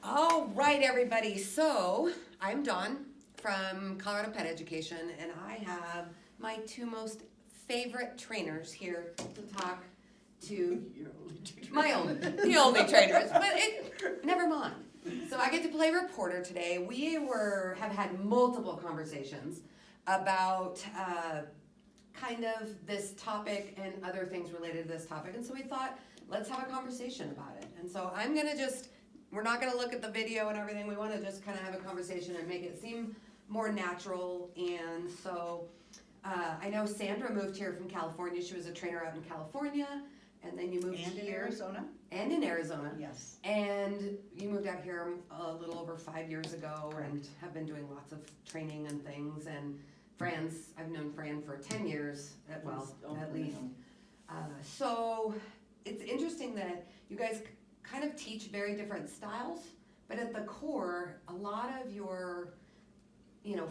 All right, everybody. So I'm Dawn from Colorado Pet Education, and I have my two most favorite trainers here to talk to. The only trainers, but never mind. So I get to play reporter today. We have had multiple conversations about kind of this topic and other things related to this topic, and so we thought, let's have a conversation about it. And so I'm gonna we're not gonna look at the video and everything. We wanna just kind of have a conversation and make it seem more natural. And so I know Sandra moved here from California. She was a trainer out in California, and then you moved here. And in Arizona. And in Arizona. Yes. And you moved out here a little over 5 years ago. Correct. And have been doing lots of training and things. And I've known Fran for 10 years, at least. So it's interesting that you guys kind of teach very different styles, but at the core, a lot of your,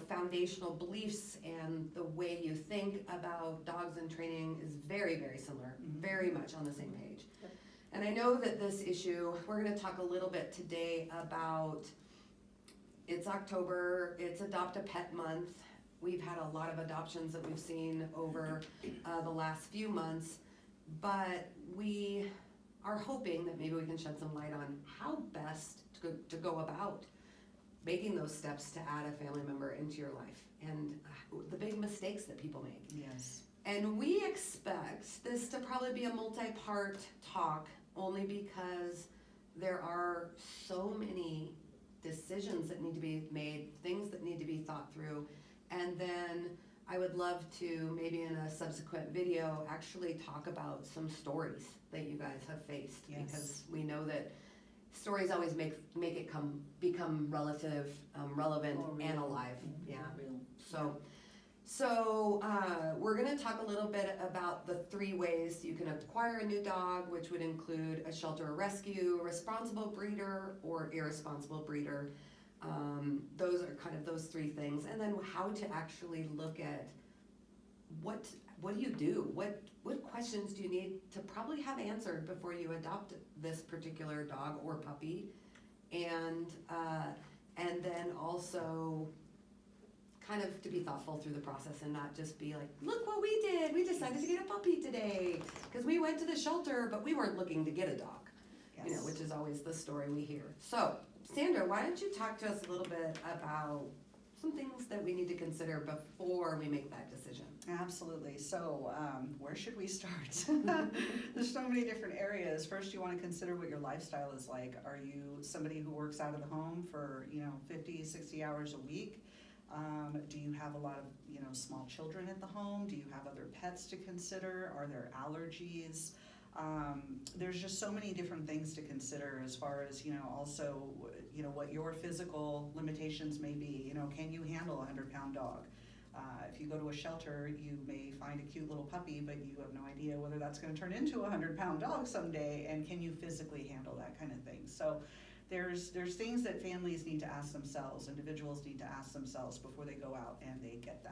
foundational beliefs and the way you think about dogs and training is very, very similar, very much on the same page. Yep. And I know that this issue, we're going to talk a little bit today about, it's October, it's Adopt a Pet Month. We've had a lot of adoptions that we've seen over the last few months, but we are hoping that maybe we can shed some light on how best to go about making those steps to add a family member into your life and the big mistakes that people make. Yes. And we expect this to probably be a multi-part talk only because there are so many decisions that need to be made, things that need to be thought through. And then I would love to, maybe in a subsequent video, actually talk about some stories that you guys have faced. Yes. Because we know that stories always make it become relevant and alive. Yeah. So we're going to talk a little bit about the 3 ways you can acquire a new dog, which would include a shelter or rescue, a responsible breeder, or irresponsible breeder. Those are kind of those 3 things, and then how to actually look at what do you do? What questions do you need to probably have answered before you adopt this particular dog or puppy, and then also kind of to be thoughtful through the process and not just be like, look what we did. We decided to get a puppy today because we went to the shelter, but we weren't looking to get a dog. Yes. Which is always the story we hear. So, Sandra, why don't you talk to us a little bit about some things that we need to consider before we make that decision? Absolutely. So where should we start? There's so many different areas. First, you want to consider what your lifestyle is like. Are you somebody who works out of the home for 50, 60 hours a week? Do you have a lot of small children at the home? Do you have other pets to consider? Are there allergies? There's just so many different things to consider as far as, also, what your physical limitations may be. Can you handle a 100-pound dog? If you go to a shelter, you may find a cute little puppy, but you have no idea whether that's going to turn into a 100-pound dog someday, and can you physically handle that kind of thing? So there's things that families need to ask themselves, individuals need to ask themselves before they go out and they get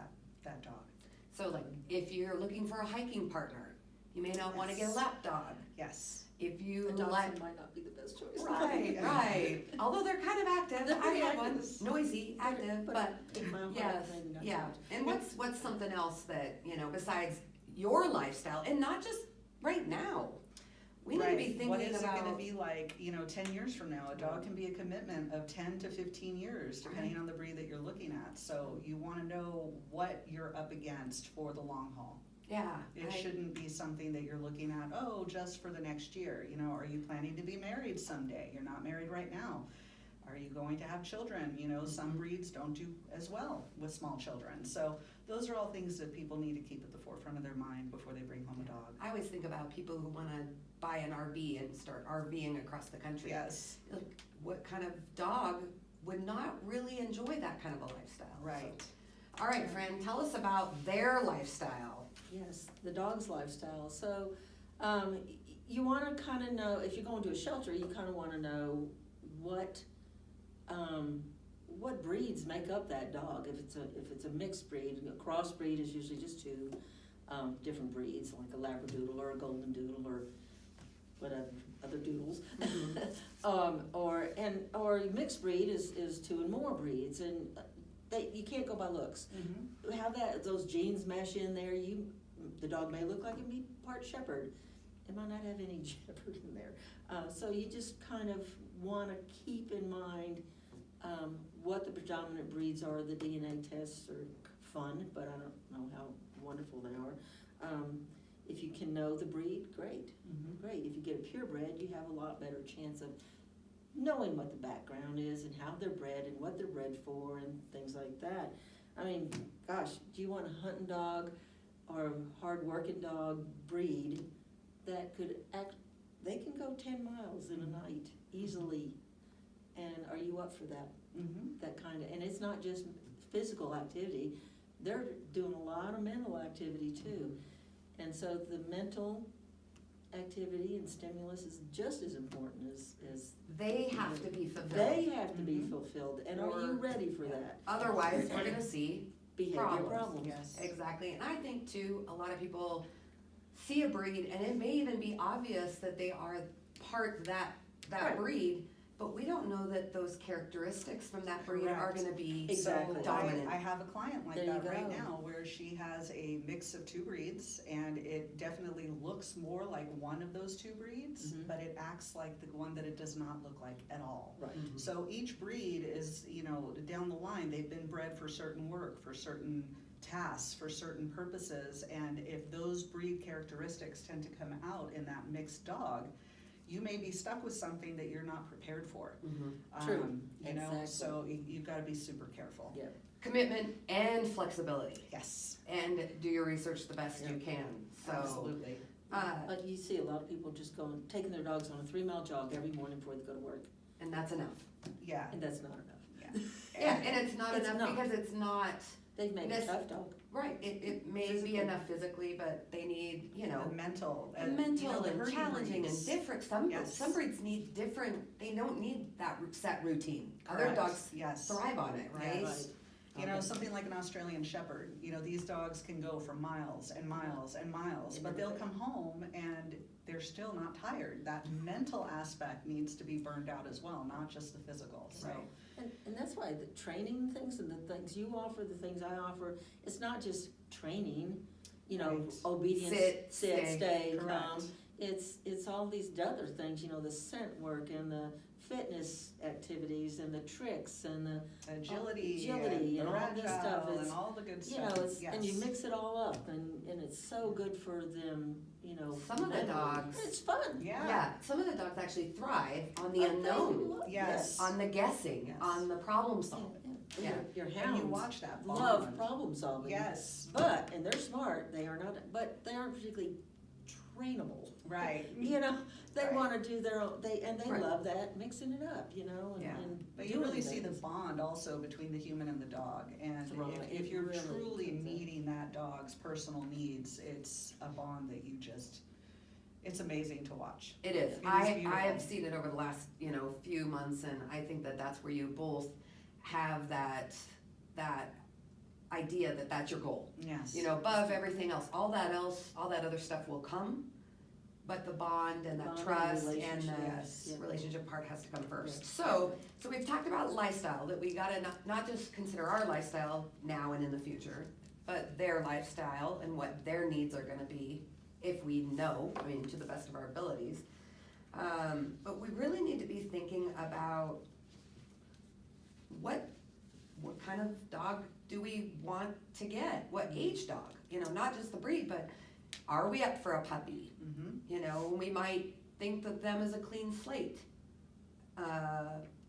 that dog. So like if you're looking for a hiking partner, you may not want to get a lap dog. Yes. If you adoption might not be the best choice. Right. Although they're kind of active. I have one, noisy, active, but yes, yeah. And what's something else that, besides your lifestyle, and not just right now, we need to be thinking about. What is it going to be like, 10 years from now? A dog can be a commitment of 10 to 15 years, depending on the breed that you're looking at. So you want to know what you're up against for the long haul. Yeah. It shouldn't be something that you're looking at, just for the next year. Are you planning to be married someday? You're not married right now. Are you going to have children? Some breeds don't do as well with small children. So those are all things that people need to keep at the forefront of their mind before they bring home a dog. I always think about people who want to buy an RV and start RVing across the country. Yes. What kind of dog would not really enjoy that kind of a lifestyle? Right. So. All right, Fran, tell us about their lifestyle. Yes, the dog's lifestyle. So you want to kind of know, if you're going to a shelter, you kind of want to know what breeds make up that dog. If it's a mixed breed, a crossbreed is usually just 2 different breeds, like a Labradoodle or a Golden Doodle or whatever other doodles. Or mixed breed is two and more breeds, and you can't go by looks. Mm-hmm. How those genes mesh in there, the dog may look like it be part shepherd. It might not have any shepherd in there. So you just kind of want to keep in mind what the predominant breeds are. The DNA tests are fun, but I don't know how wonderful they are. If you can know the breed, great. Mm-hmm. Great. If you get a purebred, you have a lot better chance of knowing what the background is and how they're bred and what they're bred for and things like that. I mean, gosh, do you want a hunting dog or a hard-working dog breed that could they can go 10 miles in a night easily, and are you up for that? Mm-hmm. That kind of, and it's not just physical activity, they're doing a lot of mental activity too. And so the mental activity and stimulus is just as important as They have to be fulfilled. they have to be Mhm. fulfilled, and are you Or- ready for that? Otherwise, we're gonna see Behavior problems. Yes. exactly. And I think too, a lot of people see a breed, and it may even be obvious that they are part that Right. breed, but we don't know that those characteristics from that breed are Correct. gonna be Exactly. So dominant. I have a client like There you that right go. now where she has a mix of two breeds, and it definitely looks more like one of those two breeds, Mhm. but it acts like the one that it does not look like at all. Right. So each breed is, down the line, they've been bred for certain work, for certain tasks, for certain purposes, and if those breed characteristics tend to come out in that mixed dog, you may be stuck with something that you're not prepared for. Mhm. True. So Exactly. you've gotta be super careful. Yeah. Commitment and flexibility, Yes, and do your research the best you can, so. absolutely. Like you see a lot of people just taking their dogs on a 3-mile jog every morning before they go to work, And that's enough. Yeah. and that's not enough. Yeah, and it's not It's enough not. because it's not, They've made a This- tough dog. right, it may be Physically. enough physically, but they need, The mental. and mental the and herding challenging breeds. and different, some Yes. breeds need different, they don't need that set routine. Other Correct. dogs Yes. thrive on it, right? Yes. Something like an Australian Shepherd, these dogs can go for miles and miles and miles, but they'll come home and they're still not tired. That mental aspect needs to be burned out as well, not just the physical, so. Right. And that's why the training things and the things you offer, the things I offer, it's not just training, Right. obedience, Sit, stay, stay. come. It's all these other things, the scent work and the fitness activities and the tricks and the, Agility Agility and all this agile stuff, and it's- all the good stuff, and you yes. mix it all up and it's so good for them, Some of the mentally. dogs- It's fun. Yeah, Some of the dogs actually thrive on the Oh, they unknown, love- Yes. on the guessing, Yes. on the problem Yeah, solving. yeah. Yeah. Your and hounds you watch that love bond. problem solving. Yes, And they're smart, they are not, but they aren't particularly trainable. right. They Right. wanna do their own, they Right. love that, mixing it up, and, Yeah. and But you doing really see the things. bond also between the human and the dog, and Right. if It you're really truly comes in. meeting that dog's personal needs, it's a bond that it's amazing to watch. It is. It is I beautiful. have seen it over the last, few months, and I think that that's where you both have that idea that that's your goal. Yes. Above everything else, all that other stuff will come, but the bond and the Bond and trust and relationship, the yes. Yeah. relationship part has to come first. Yeah. So we've talked about lifestyle, that we gotta not just consider our lifestyle now and in the future, but their lifestyle and what their needs are gonna be, if we know, to the best of our abilities. But we really need to be thinking about what kind of dog do we want to get? What age dog? Not just the breed, but are we up for a puppy? Mm-hmm. We might think of them as a clean slate.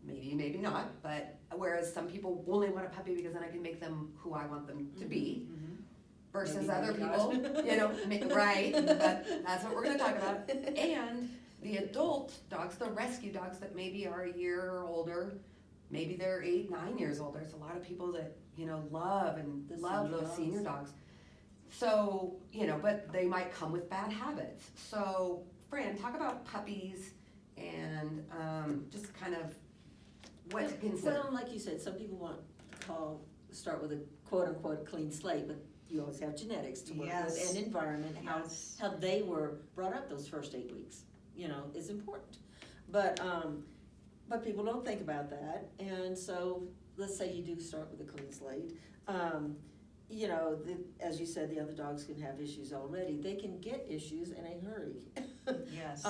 Maybe not, but whereas some people only want a puppy because then I can make them who I want them to be. Mm-hmm. Versus Maybe other not. people, right, but that's what we're gonna talk about. And the adult dogs, the rescue dogs that maybe are a year or older, maybe they're 8, 9 years old. There's a lot of people that, love The love senior those dogs. senior dogs. So, but they might come with bad habits. So, Fran, talk about puppies and just kind of what to consider. Well, like you said, some people want to start with a quote-unquote clean slate, but you always have genetics to work Yes. with and environment, Yes. how they were brought up those first 8 weeks, is important. But But people don't think about that, and so let's say you do start with a clean slate. You know, as you said, the other dogs can have issues already. They can get issues in a hurry. Yes.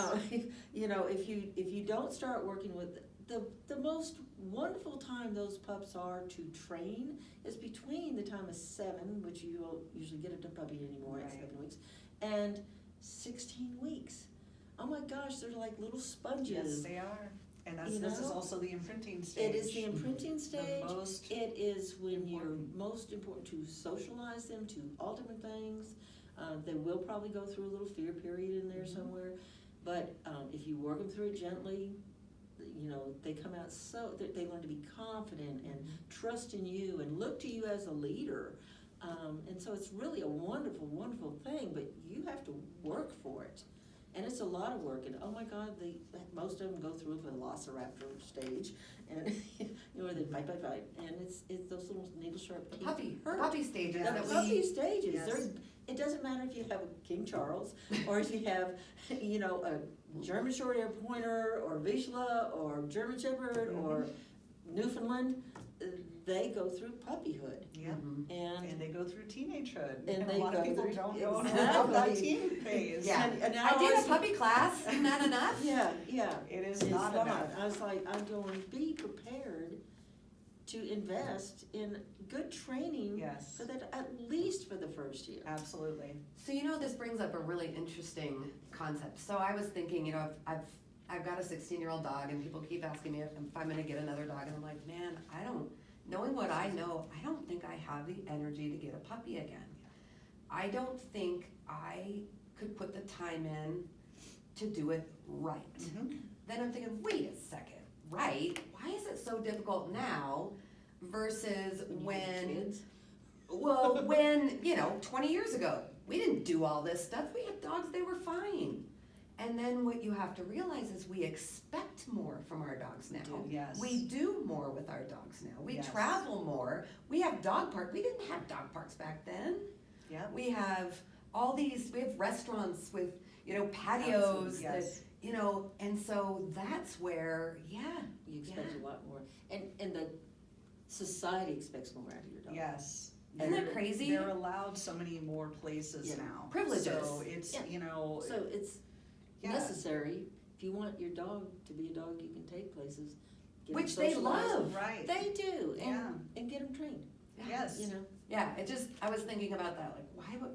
You know, if you don't start working with the most wonderful time those pups are to train is between the time of 7, which you will usually get a puppy anymore at Right. 7 weeks, and 16 weeks. Oh my gosh, they're like little sponges. Yes, they are. And You this is know? also the imprinting stage. It is the imprinting stage. The most It is when you're important. most important to socialize them to all different things. They will probably go through a little fear period in there Mhm. somewhere, but if you work them through it gently, you know, they come out they learn to be confident and trust in you and look to you as a leader. And so it's really a wonderful, wonderful thing, but you have to work for it. And it's a lot of work, and oh my God, most of them go through a velociraptor stage, and you know, they bite, and it's those little needle sharp teeth. Puppy stages The that puppy we, stages, Yes. it doesn't matter if you have a King Charles, or if you have, you know, a German Short-Hair Pointer, or Vizsla, or German Shepherd, or Newfoundland, they go through puppyhood, Yeah. and And they go through teenagehood. And a they lot of go people through- don't know Exactly. about that teen phase. Yeah. and now I did a puppy class, isn't that enough? Yeah, It is It's not enough. I was like, I'm going, be prepared to invest in good training Yes, for that, at least for the first year. absolutely. So you know, this brings up a really interesting concept. So I was thinking, you know, I've got a 16-year-old dog, and people keep asking me if I'm gonna get another dog, and I'm like, man, knowing what I know, I don't think I have the energy to get a puppy again. I don't think I could put the time in to do it right. Mhm. Then I'm thinking, wait a second, right? Why is it so difficult now versus When you have kids. when, you know, 20 years ago, we didn't do all this stuff. We had dogs, they were fine. And then what you have to realize is we expect more from our dogs now. Yes. We do more with our dogs now. We Yes. travel more. We have dog parks. We didn't have dog parks back then. Yeah. We have we have restaurants with, you know, patios that, Yes. you know, and so that's where, yeah. You expect a lot more, and the society expects more out of your dog. Yes. Isn't that crazy? They're allowed so many more places Yeah. now. Privileges. So it's, Yeah. you know. So it's Yeah. necessary, if you want your dog to be a dog you can take places. Get 'em Which they socialized. love. Right. They do, Yeah. and get them trained, Yes. you know. Yeah, I was thinking about that, like,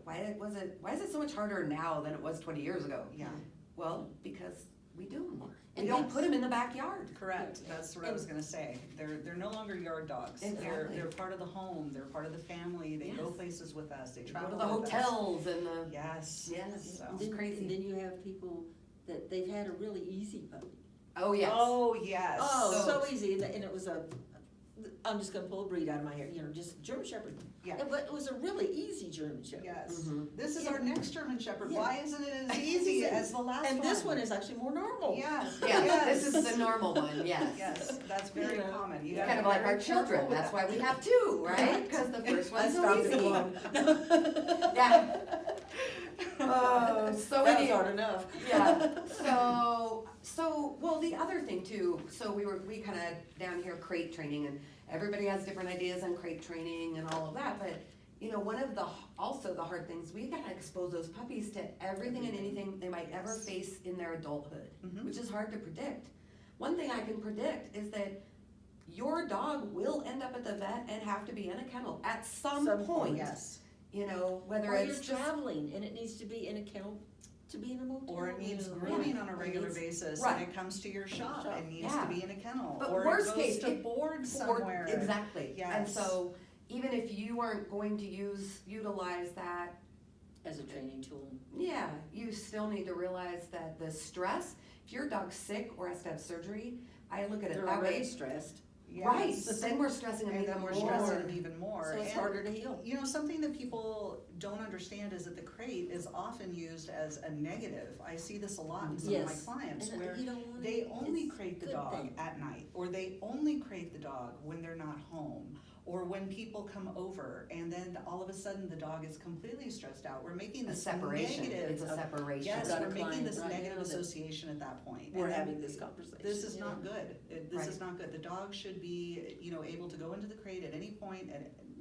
why is it so much harder now than it was 20 years ago? Yeah. Well, because we do them more. We And don't that's- put them in the backyard. Correct, that's what I was gonna say. They're no longer yard dogs. Exactly. They're part of the home, they're part of the family, they go Yes. places with us, they Go travel to the with us. hotels and the, Yes. yes, So- And it's then, crazy. and then you have people that they've had a really easy puppy. Oh, yes. Oh, yes. Oh, so easy, and it was I'm just gonna pull a breed out of my hair, you know, just German Shepherd. Yeah. It was a really easy German Shepherd. Yes. Mhm. This is Yeah. our next German Shepherd. Yeah. Why isn't it as easy as the last one? And this one is actually more normal. Yeah. Yeah, Yes. this is the normal one, yes. Yes, that's very You know, common. You Kind gotta of be like very our children, careful with that's that. why we have two, right? Because the first one's so stopped easy. at one. Yeah. Oh, so That was anyway. hard enough. Yeah, well, the other thing too, so we kind of down here crate training, and everybody has different ideas on crate training and all of that, but you know, one of the hard things, we gotta expose those puppies to everything and anything they might ever face in their adulthood, Mhm. which is hard to predict. One thing I can predict is that your dog will end up at the vet and have to be in a kennel at some point. Yes. You know, whether Or it's you're just, traveling and it needs to be in a kennel to be in a motel. Or it needs you know. grooming on a It regular needs- basis, right. and it comes to your shop Shop. and needs Yeah. to be in a kennel. But Or worst it goes case, to if- board somewhere. exactly, and Yes. so, even if you aren't going to utilize that, As a training tool. yeah, you still need to realize that the stress, if your dog's sick or has to have surgery, I look at it They're that already way. stressed, Right, Yes. then we're stressing them And even then we're more. stressing them even more. so it's And, harder to heal. you know, something that people don't understand is that the crate is often used as a negative. I see this a lot in some of Yes. my clients, And where you don't want they it. only It's crate the good dog thing. at night, or they only crate the dog when they're not home, Or when people come over and then all of a sudden the dog is completely stressed out. We're making A this separation, negative. it's a separation. Yes, Got a we're making client this right negative now that association at that point. We're And having this conversation. This is you not know? good. This Right. is not good. The dog should be, able to go into the crate at any point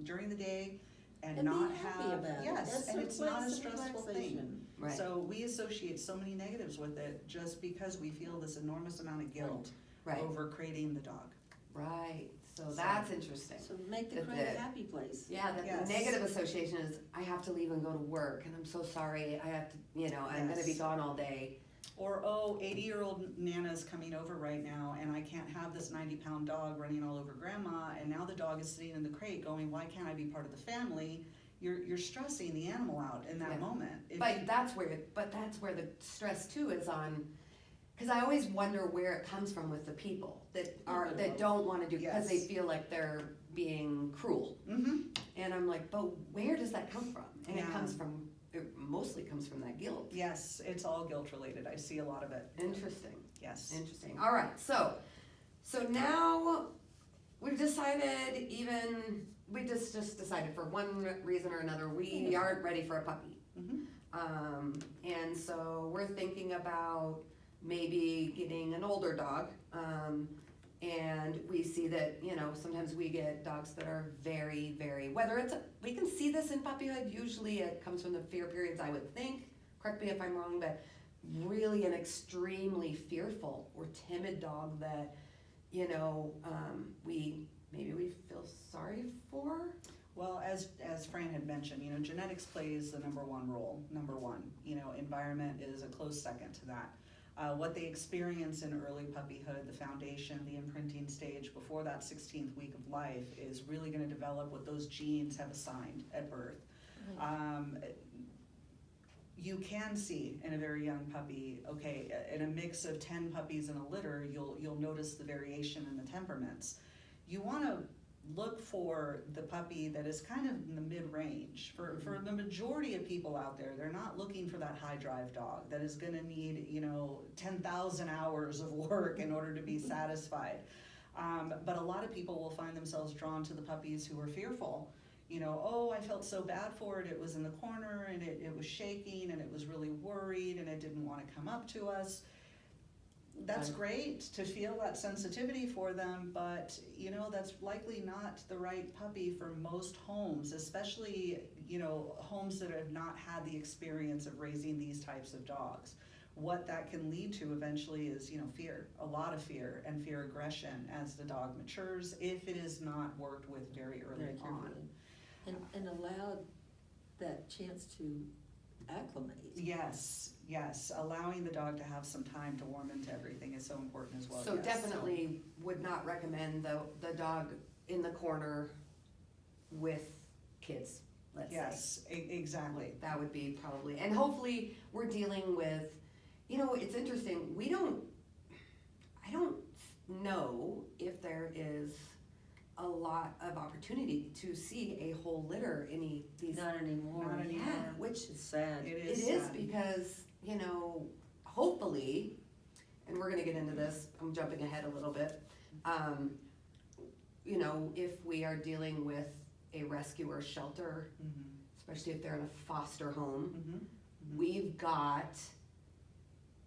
during the day and And not be happy have, about it. yes, That's and the it's not a place of stressful thing. relaxation. Right. So we associate so many negatives with it just because we feel this enormous amount of guilt Right, over crating the dog. right, so that's interesting. So make the That crate a happy place. Yeah, that Yes. the negative association is, I have to leave and go to work, and I'm so sorry, I have to, I'm gonna be Yes. gone all day. Or, 80-year-old Nana's coming over right now and I can't have this 90-pound dog running all over grandma, and now the dog is sitting in the crate going, why can't I be part of the family? You're stressing the animal out in that Yeah. moment. If But you- that's where the stress too is on, cause I always wonder where it comes from with the people that don't wanna do, cause they Yes. feel like they're being cruel. Mhm. And I'm like, but where does that come from? And Yeah. it mostly comes from that guilt. Yes, it's all guilt related. I see a lot of it. Interesting. Yes. Interesting. All right. So now we've decided. We just decided for one reason or another we aren't ready for a puppy. Mhm. And so we're thinking about maybe getting an older dog. And we see that, sometimes we get dogs that are very, very, we can see this in puppyhood, usually it comes from the fear periods, I would think, correct me if I'm wrong, but really an extremely fearful or timid dog that, we feel sorry for. Well, as Fran had mentioned, genetics plays the number one role. Environment is a close second to that. What they experience in early puppyhood, the foundation, the imprinting stage before that 16th week of life is really going to develop what those genes have assigned at birth. You can see in a very young puppy, in a mix of 10 puppies in a litter, you'll notice the variation in the temperaments. You want to look for the puppy that is kind of in the mid-range. For the majority of people out there, they're not looking for that high drive dog that is going to need 10,000 hours of work in order to be satisfied. But a lot of people will find themselves drawn to the puppies who are fearful. I felt so bad for it. It was in the corner and it was shaking and it was really worried and it didn't want to come up to us. That's great to feel that sensitivity for them, but that's likely not the right puppy for most homes, especially homes that have not had the experience of raising these types of dogs. What that can lead to eventually is fear, a lot of fear and fear aggression as the dog matures if it is not worked with very early on. And allow that chance to acclimate. Yes, allowing the dog to have some time to warm into everything is so important as well. So definitely would not recommend the dog in the corner with kids, let's say. Yes, exactly. That would be probably, and hopefully we're dealing with, it's interesting, I don't know if there is a lot of opportunity to see a whole litter in these. Not anymore. Not anymore. Yeah, which It's sad. It it is is sad. because, hopefully, and we're gonna get into this, I'm jumping ahead a little bit. If we are dealing with a rescue or shelter, Mhm, especially if they're in a foster home, mhm. we've got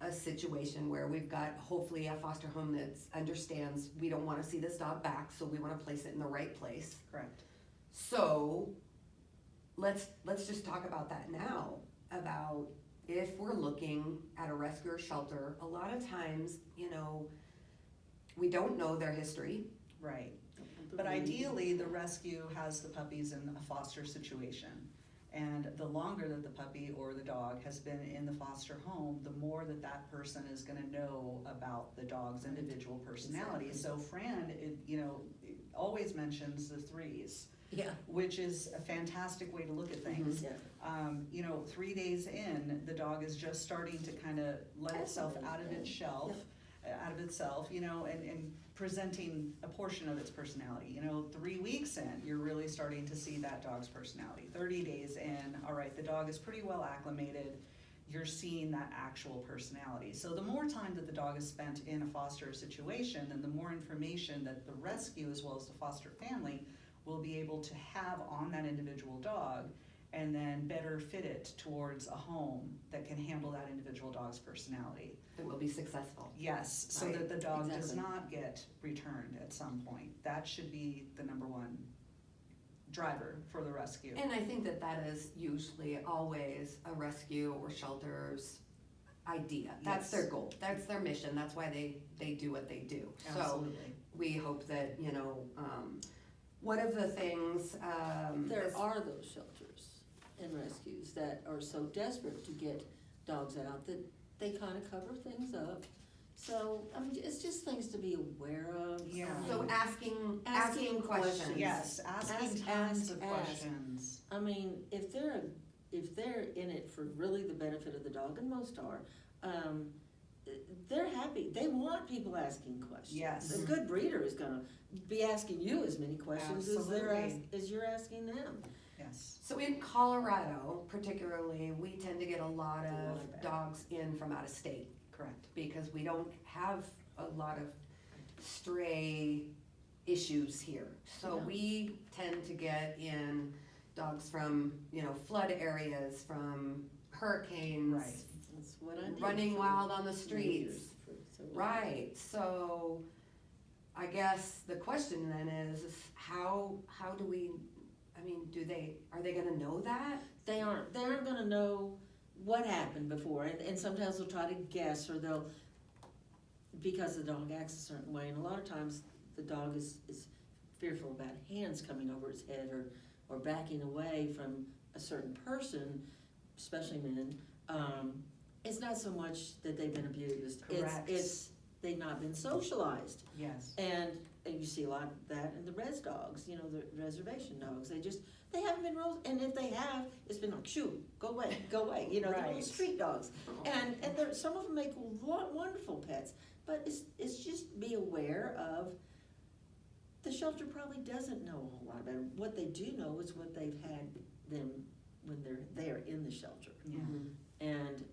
a situation where we've got hopefully a foster home that understands we don't wanna see this dog back, so we wanna place it in the right place. Correct. So, let's just talk about that now, about if we're looking at a rescue or shelter, a lot of times, we don't know their history. Right. But ideally, the rescue has the puppies in a foster situation. And the longer that the puppy or the dog has been in the foster home, the more that person is gonna know about the dog's individual personality. Exactly. So Fran, always mentions the threes, Yeah. which is a fantastic way to look at things. Yeah. 3 days in, the dog is just starting to kind of let itself out of its shell, and presenting a portion of its personality. 3 weeks in, you're really starting to see that dog's personality. 30 days in, all right, the dog is pretty well acclimated. You're seeing that actual personality. So the more time that the dog is spent in a foster situation, and the more information that the rescue as well as the foster family we'll be able to have on that individual dog and then better fit it towards a home that can handle that individual dog's personality. It will be successful. Yes, so Right. that the dog does Exactly. not get returned at some point. That should be the number one driver for the rescue. And I think that that is usually always a rescue or shelter's idea. That's Yes. their goal, that's their mission, that's why they do what they do. So Absolutely. we hope that, one of the things, There is- are those shelters and rescues that are so desperate to get dogs out that they kind of cover things up. So, I mean, it's just things to be aware of. Yeah. I mean, so asking Asking questions. questions. Yes, asking tons of questions. I mean, if they're in it for really the benefit of the dog, and most are, they're happy. They want people asking questions. Yes. A good breeder is gonna be asking you as many questions Absolutely. as you're asking them. Yes. So in Colorado particularly, we tend to get a lot of Right. dogs in from out of state, Correct. because we don't have a lot of stray issues here. So Yeah. we tend to get in dogs from, flood areas, from hurricanes, Right. That's what I did. running for wild on the many streets. years, for several Right, so I guess the question then is how do we, are they gonna know that? They aren't gonna know what happened before, and sometimes they'll try to guess, or they'll, because the dog acts a certain way, and a lot of times the dog is fearful about hands coming over its head, or backing away from a certain person, especially men. It's not so much that they've been abused, Correct. it's they've not been socialized. Yes. And you see a lot of that in the res dogs, the reservation dogs. They haven't been and if they have, it's been like, shoot, go away, they're little Right. street dogs. And some of them make wonderful pets, but it's just be aware of, the shelter probably doesn't know a whole lot about them. What they do know is what they've had them when they're there in the shelter. Yeah. And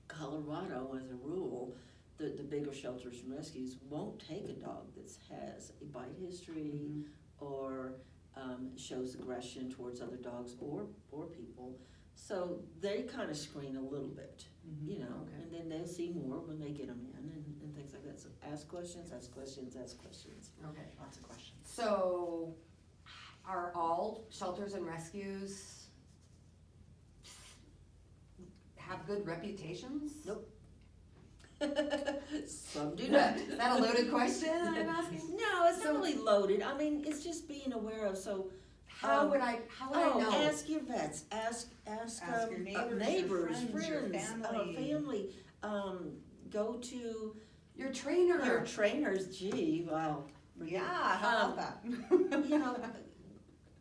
Colorado, as a rule, the bigger shelters and rescues won't take a dog that has a bite history Mhm. or shows aggression towards other dogs or people. So they kind of screen a little bit, Mhm. Okay. and then they'll see more when they get them in and things like that. So ask questions, ask questions, ask questions. Okay. Lots of questions. So, are all shelters and rescues have good reputations? Nope. Some do not. Is that a loaded question I'm asking? No, it's So- not really loaded. I mean, it's just being aware of, so. How would I know? Ask your vets, ask your neighbors, your friends, friends, your family. Go to Your trainer. your trainers, gee, wow. Yeah, how about that?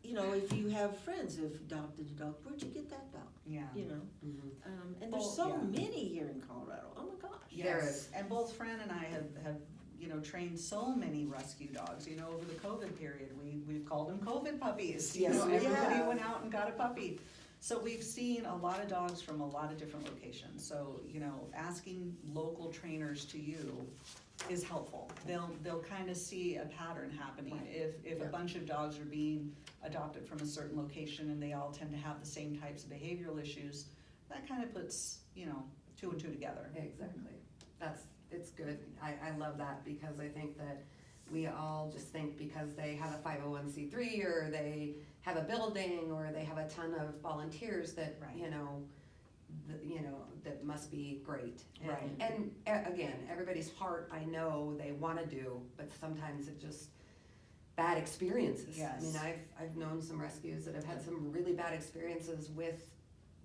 You know, if you have friends who've adopted a dog, where'd you get that dog, Yeah. Mhm. And there's Well, so yeah. many here in Colorado, oh my gosh. There Yes, is. and both Fran and I have trained so many rescue dogs, over the COVID period, we've called them COVID puppies. Yes, we Everybody have. went out and got a puppy. So we've seen a lot of dogs from a lot of different locations, so, asking local trainers to you is helpful. They'll kind of see a pattern happening. Right. If a Yeah. bunch of dogs are being adopted from a certain location and they all tend to have the same types of behavioral issues, that kind of puts, two and two together. Exactly. It's good. I love that, because I think that we all just think because they have a 501c3 or they have a building or they have a ton of volunteers that, Right. that must be great. And, Right. and again, everybody's heart, I know they wanna do, but sometimes it just, bad experiences. Yes. I mean, I've known some rescues that have had some really bad experiences with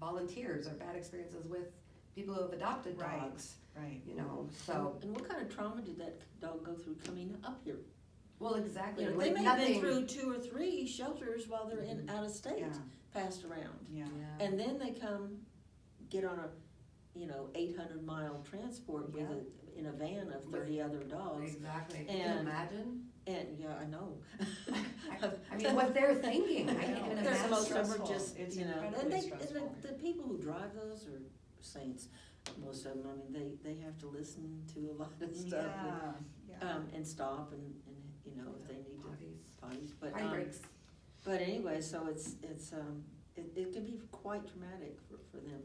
volunteers or bad experiences with people who have adopted Right. dogs, Right. so. And what kind of trauma did that dog go through coming up here? Well, exactly. They Like may have been nothing- through 2 or 3 shelters while they're out of state, Yeah. passed around. Yeah. Yeah. And then they come, get on a, 800-mile transport with in a van of 30 other dogs. Exactly. Can you And- imagine? And, yeah, I know. I mean, what they're thinking, I can't even There's imagine. most of them are stressful. just, It's and incredibly and stressful. the people who drive those are saints, most of them. I mean, they have to listen to a lot of stuff Yeah. and stop and you know, if they need to potties, but, Potty breaks. but anyway, so it can be quite traumatic for them.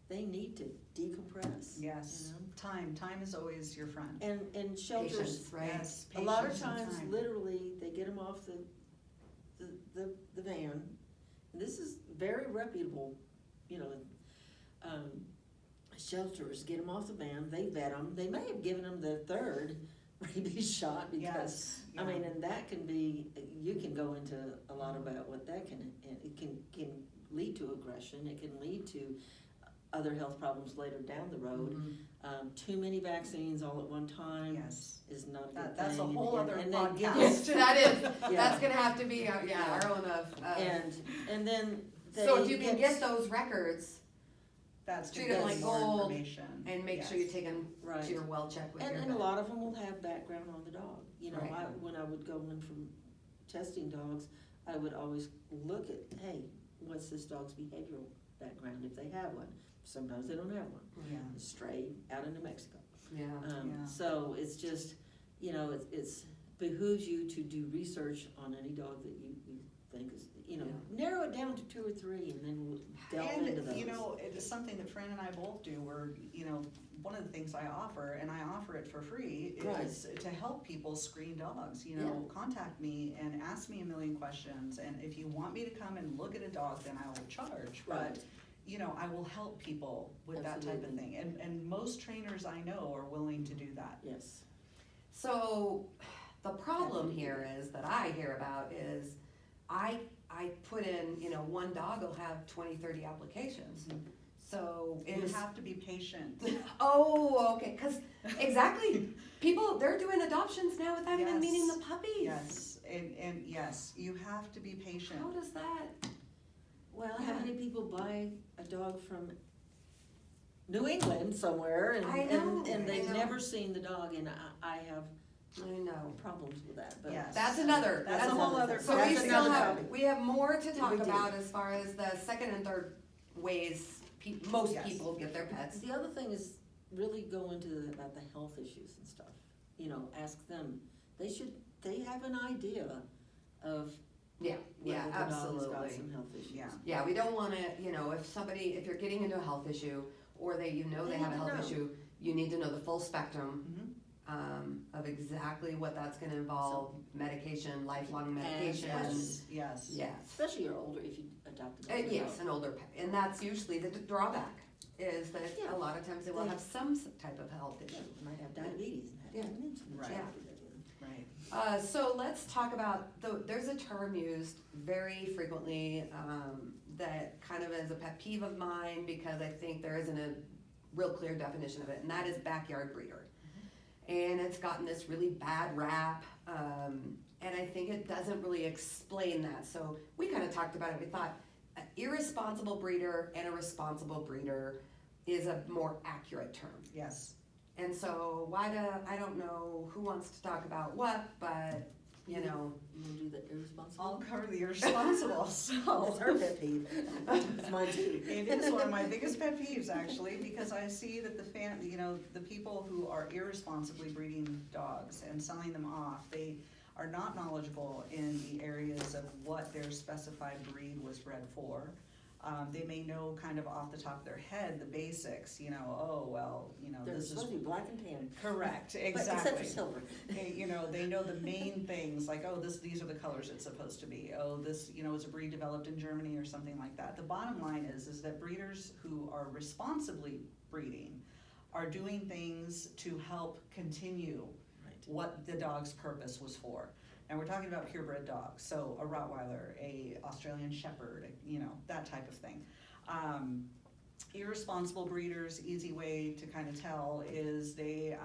They need to decompress. Yes, You know? time is always your friend. And shelters, Patience, right? Yes, a lot of patience and times, time. literally, they get them off the van. And this is very reputable, you know, shelters, get them off the van, they vet them. They may have given them the third rabies shot because, Yes, I yeah. mean, and that can be, you can go into a lot about what that can, and it can lead to aggression, it can lead to other health problems later down the road. Mhm. Too many vaccines all at one time Yes. is not a good thing. That's a whole and- other and then get- podcast. That is, Yeah. that's gonna have to be, our own And then they so if you can get those records That's Treat gonna them give like more gold information. and make sure Yes. you take them Right. to your well check with your And a vet. lot of them will have background on the dog. You know, Right. when I would go in from testing dogs, I would always look at, hey, what's this dog's behavioral background if they have one? Sometimes they don't have one. Yeah. Stray out in New Mexico. Yeah. Yeah. So it's just, you know, it's behooves you to do research on any dog that you think is, you know, narrow it down to 2 or 3 and then we'll delve into those. And, you know, it is something that Fran and I both do, where, you know, one of the things I offer, and I offer it for free, is to help people screen dogs. You know, contact me and ask me a million questions, and if you want me to come and look at a dog, then I will charge. Right. But, you know, I will help people with that type of Absolutely. thing, and most trainers I know are willing to do that. Yes. So the problem here is that I hear about is I put in, you know, one dog will have 20, 30 applications. So You is, have to be patient. oh, okay, cause exactly, people, they're doing adoptions now without even Yes. meeting the puppies. Yes, and yes, you have to be patient. How does that? Well, Yeah. how many people buy a dog from New England somewhere and, I know, and I they've know. never seen the dog, and I have I know. problems with that, but. Yes. That's another, That's a that's whole other. So we That's still another have, topic. we have more to talk We do. about as far as the second and third ways most Yes. people get their pets. The other thing is really go into about the health issues and stuff, you know, ask them, they have an idea of Yeah, yeah, whether the dog has got absolutely. some health issues. Yeah. Yeah, we don't wanna, you know, if you're getting into a health issue, or you know they They have a need to health know. issue, you need to know the full spectrum, Mhm. of exactly what that's gonna involve, medication, lifelong medication. Yes, yes. Yes. Especially you're older if you adopt a dog. Yes, an older pet, and that's usually the drawback, is that Yeah. a lot of times they will They- have some type of health Yeah, issue. they might have diabetes and have Yeah. to have an insulin. Right. shot. Right. So let's talk about, there's a term used very frequently, that kind of is a pet peeve of mine, because I think there isn't a real clear definition of it, and that is backyard breeder. And it's gotten this really bad rap, and I think it doesn't really explain that. So we kind of talked about it, we thought an irresponsible breeder and a responsible breeder is a more accurate term. Yes. And so I don't know who wants to talk about what, but, you know. You wanna do the irresponsible? I'll cover the irresponsible, so. It's her pet peeve. It's mine too. It is one of my biggest pet peeves, actually, because I see that the people who are irresponsibly breeding dogs and selling them off, they are not knowledgeable in the areas of what their specified breed was bred for. They may know kind of off the top of their head the basics, you know, oh, well, you know, They're this is. supposed to be black and tan. Correct, But exactly. except for silver. You know, they know the main things, like, oh, these are the colors it's supposed to be. Oh, this, you know, is a breed developed in Germany or something like that. The bottom line is that breeders who are responsibly breeding are doing things to help continue Right. what the dog's purpose was for. And we're talking about purebred dogs, so a Rottweiler, a Australian Shepherd, you know, that type of thing. Irresponsible breeders, easy way to kind of tell is they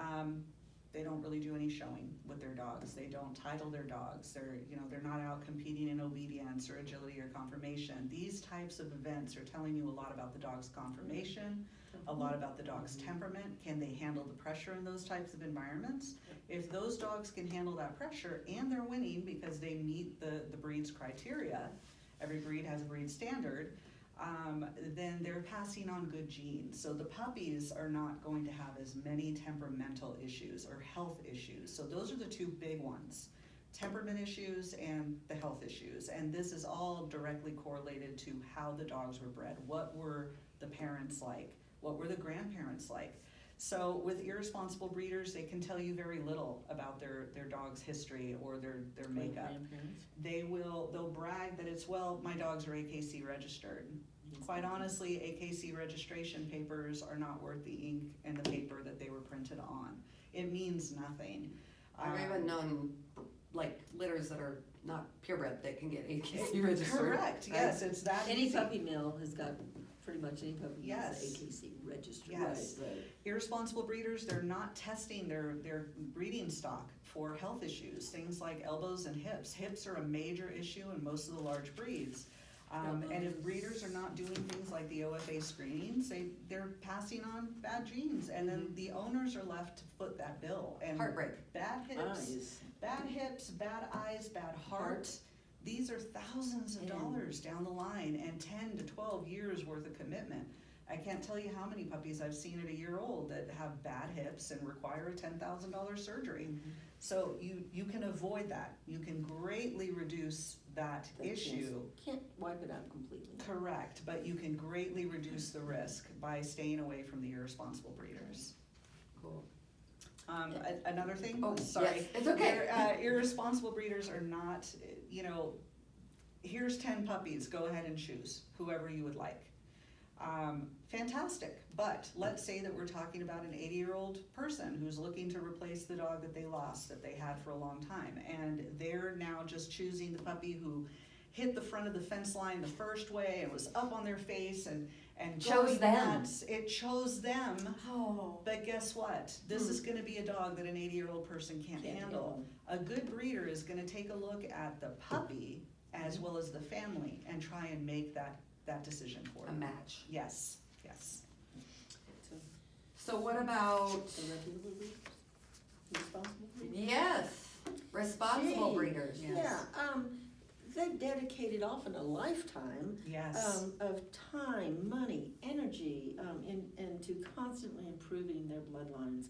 don't really do any showing with their dogs. They don't title their dogs. They're not out competing in obedience or agility or conformation. These types of events are telling you a lot about the dog's conformation, a lot about the dog's temperament. Can they handle the pressure in those types of environments? If those dogs can handle that pressure and they're winning because they meet the breed's criteria, every breed has a breed standard, then they're passing on good genes. So the puppies are not going to have as many temperamental issues or health issues. So those are the two big ones temperament issues and the health issues. And this is all directly correlated to how the dogs were bred. What were the parents like? What were the grandparents like? So with irresponsible breeders, they can tell you very little about their dog's history or their makeup. They'll brag that it's, well, my dogs are AKC registered. Quite honestly, AKC registration papers are not worth the ink and the paper that they were printed on. It means nothing. I've even known like litters that are not purebred that can get AKC registered. Correct, yes, it's that Any easy. puppy mill has got, pretty much any puppy mill Yes. is AKC registered. Yes. Right. Irresponsible breeders, they're not testing their breeding stock for health issues, things like elbows and hips. Hips are a major issue in most of the large breeds. And if breeders are not doing things like the OFA screenings, they're passing on bad genes, and then the owners are left to foot that bill. And Heartbreak. bad hips, Eyes. bad eyes, bad heart. These are thousands of dollars down the line and 10 to 12 years worth of commitment. I can't tell you how many puppies I've seen at a year old that have bad hips and require a $10,000 surgery. So you can avoid that. You can greatly reduce that issue. Can't wipe it out completely. Correct, but you can greatly reduce the risk by staying away from the irresponsible breeders. Cool. Another thing, Oh, sorry. yes, it's okay. Irresponsible breeders are not, here's 10 puppies, go ahead and choose whoever you would like. Fantastic, but let's say that we're talking about an 80-year-old person who's looking to replace the dog that they lost, that they had for a long time, and they're now just choosing the puppy who hit the front of the fence line the first way and was up on their face and Chose going them. nuts. It chose them. Oh. But guess what? This is going to be a dog that an 80-year-old person can't handle. A good breeder is going to take a look at the puppy as well as the family and try and make that decision for A them. match. Yes. So what about, So reputable breeders? Responsible breeders? yes, responsible Gee. breeders. Yes. Yeah, they've dedicated often a lifetime Yes. of time, money, energy, and to constantly improving their bloodlines.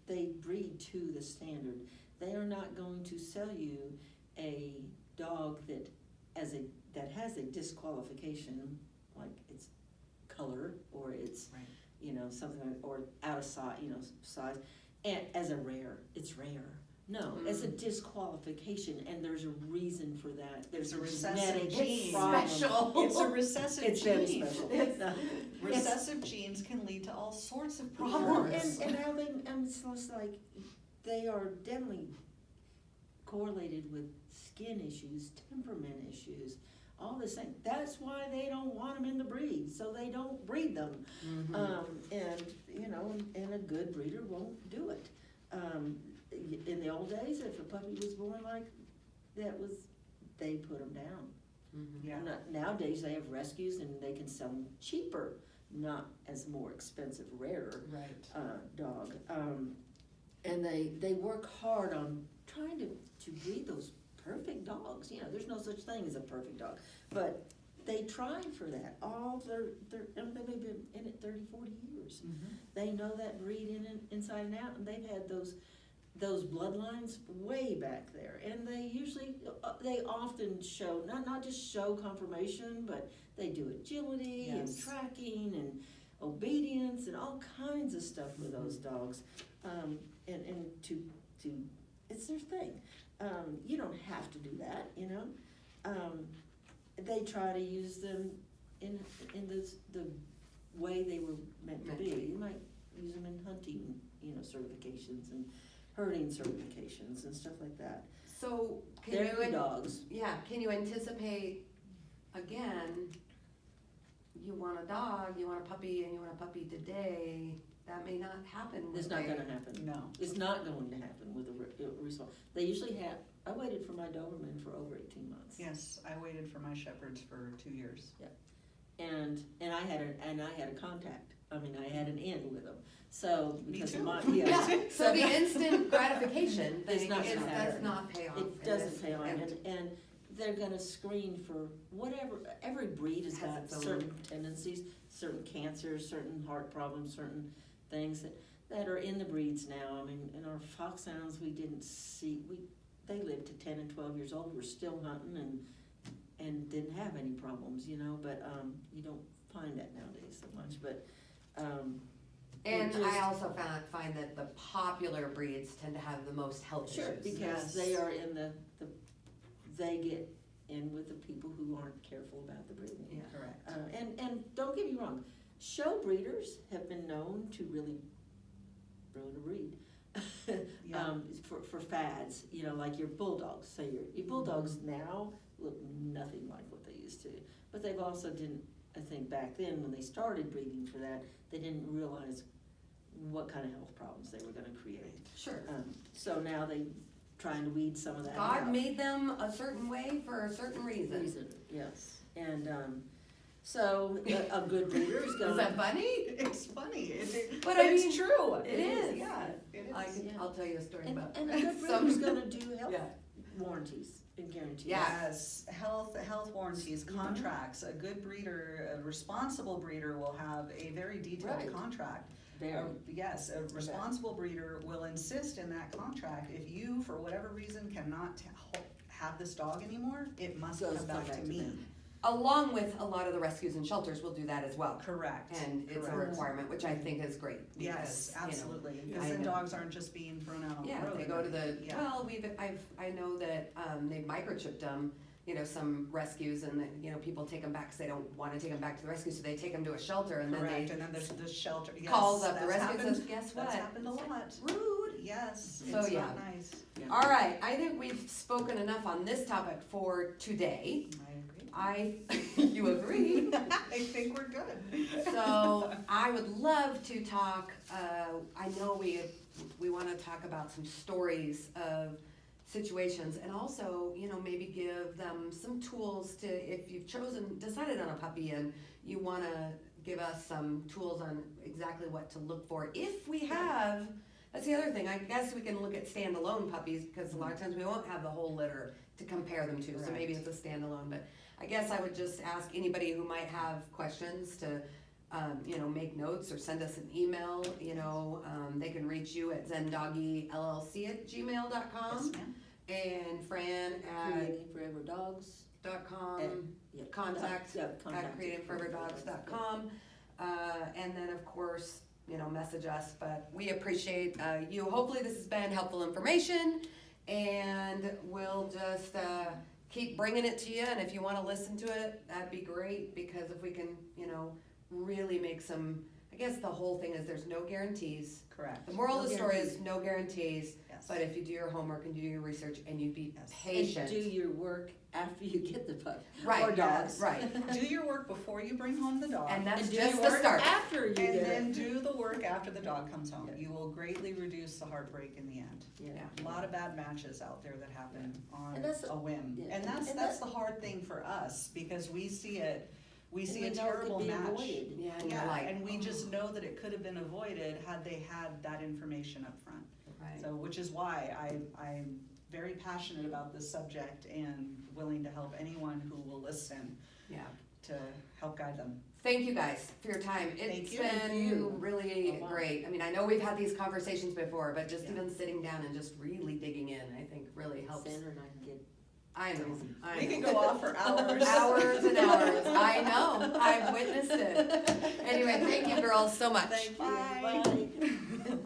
They breed to the standard. They are not going to sell you a dog that has a disqualification, like its color or its Right. something like, or out of size, size, and as a rare, it's rare. No, as a disqualification, and there's a reason for that. There's It's a genetic recessive gene. problem. Special. It's a recessive It's gene. very special. Recessive genes can lead to all sorts of Well, problems. and how it's just like they are definitely correlated with skin issues, temperament issues, all this thing. That's why they don't want them in the breed, so they don't breed them. And a good breeder won't do it. In the old days, if a puppy was born like that, they put them down. Yeah. Nowadays, they have rescues and they can sell them cheaper, not as more expensive, rarer Right. dog. And they work hard on trying to breed those perfect dogs. There's no such thing as a perfect dog, but they try for that. They've been in it 30, 40 years. They know that breed inside and out, and they've had those bloodlines way back there. And they often show, not just show conformation, but they do agility and Yes. tracking and obedience and all kinds of stuff with those dogs. And to it's their thing. You don't have to do that, They try to use them in the way they were meant to be. You might use them in hunting, certifications and herding certifications and stuff like that. So They're good dogs. Yeah, can you anticipate, again, you want a dog, you want a puppy, and you want a puppy today, that may not happen with It's not gonna happen. No. It's not going to happen with a result. They usually I waited for my Doberman for over 18 months. Yes, I waited for my shepherds for 2 years. And I had a contact. I mean, I had an end with them. So Me because too. of my So the instant gratification It's thing not is, gonna does happen. not pay off. It doesn't pay off, and they're gonna screen for whatever. Every breed has Has got its own. certain tendencies, certain cancers, certain heart problems, certain things that are in the breeds now. I mean, in our foxhounds, we didn't see they lived to 10 and 12 years old, were still hunting and didn't have any problems, you know, but, you don't find that nowadays so much, but, And it just- I also find that the popular breeds tend to have the most health Sure, issues. because Yes. they are in they get in with the people who aren't careful about the breeding. Yeah. Correct. And don't get me wrong, show breeders have been known to really ruin a breed. Yeah. For fads, you know, like your bulldogs, say your bulldogs now look nothing like what they used to. But they've also didn't, I think back then when they started breeding for that, they didn't realize what kind of health problems they were gonna create. Sure. So now they trying to weed some of that God out. made them a certain way for a certain reason. Yes, and, so a good breeder is gonna. Is that funny? It's funny, But but I it's mean, true. it is. Yeah, it is. Yeah. I'll tell you a story And, about and a good some- breeder's gonna do health Yeah. warranties and guarantees. Yeah. Yes, health warranties, contracts. A good breeder, a responsible breeder will have a very detailed Right. contract. Very. Yes, a responsible breeder will insist in that contract, if you, for whatever reason, cannot have this dog anymore, it must Goes come back to me. them. Along with a lot of the rescues and shelters will do that as well. Correct. And it's a Correct. requirement, which I think is great. Yes, because, you know, absolutely, I because then know. dogs aren't just being thrown out on the Yeah, road. they go to the, Yeah. well, I know that, they've microchipped them, you know, some rescues and that, you know, people take them back because they don't want to take them back to the rescue, so they take them to a shelter and then Correct, they and then there's the shelter, yes. calls up the that's rescue and happened. says, guess what? That's happened a lot. Rude. Yes, So, it's yeah. not nice. Yeah. All right, I think we've spoken enough on this topic for today. You agree? I think we're good. So I would love to talk, I know we wanna talk about some stories of situations and also, you know, maybe give them some tools to, if you've decided on a puppy and you wanna give us some tools on exactly what to look for. If we have, that's the other thing, I guess we can look at standalone puppies because a lot of times we won't have the whole litter to compare them to, so maybe it's a standalone, but I guess I would just ask anybody who might have questions to, you know, make notes or send us an email, you know, they can reach you at zendoggiellc@gmail.com Yes, ma'am. and Fran at Creating Forever Dogs. .com, Yeah, contact contact at creatingforeverdogs.com, and then of course, you know, message us, but we appreciate, you, hopefully this has been helpful information, and we'll just, keep bringing it to you, and if you wanna listen to it, that'd be great, because if we can, you know, really make some, I guess the whole thing is there's no guarantees. Correct. The moral of No the story is guarantees. no guarantees, Yes. but if you do your homework and do your research and you be Yes. patient. And do your work after you get the pup. Right, Or dogs. right. Do your work before you bring home the dog. And that's And do just your the work start. after you And get then it. do the work after the dog comes home. Yeah. You will greatly reduce the heartbreak in the end. Yeah. A lot of bad matches out there that happen on And that's- a whim. yeah. And that's And that's that- the hard thing for us, because we see a And we know it could terrible be match. avoided. Yeah, and you're Yeah, like, and we oh. just know that it could have been avoided had they had that information up front. Right. So, which is why I'm very passionate about this subject and willing to help anyone who will listen Yeah. to help guide them. Thank you guys for your time. Thank It's you. Thank been you. really A lot. great. I mean, I know we've had these conversations before, but just Yeah. even sitting down and just really digging in, I think really helps. Sandra and I can get I know, crazy. I We know. can go off for hours. Hours and hours. I know. I've witnessed it. Anyway, thank you girls so much. Thank you. Bye.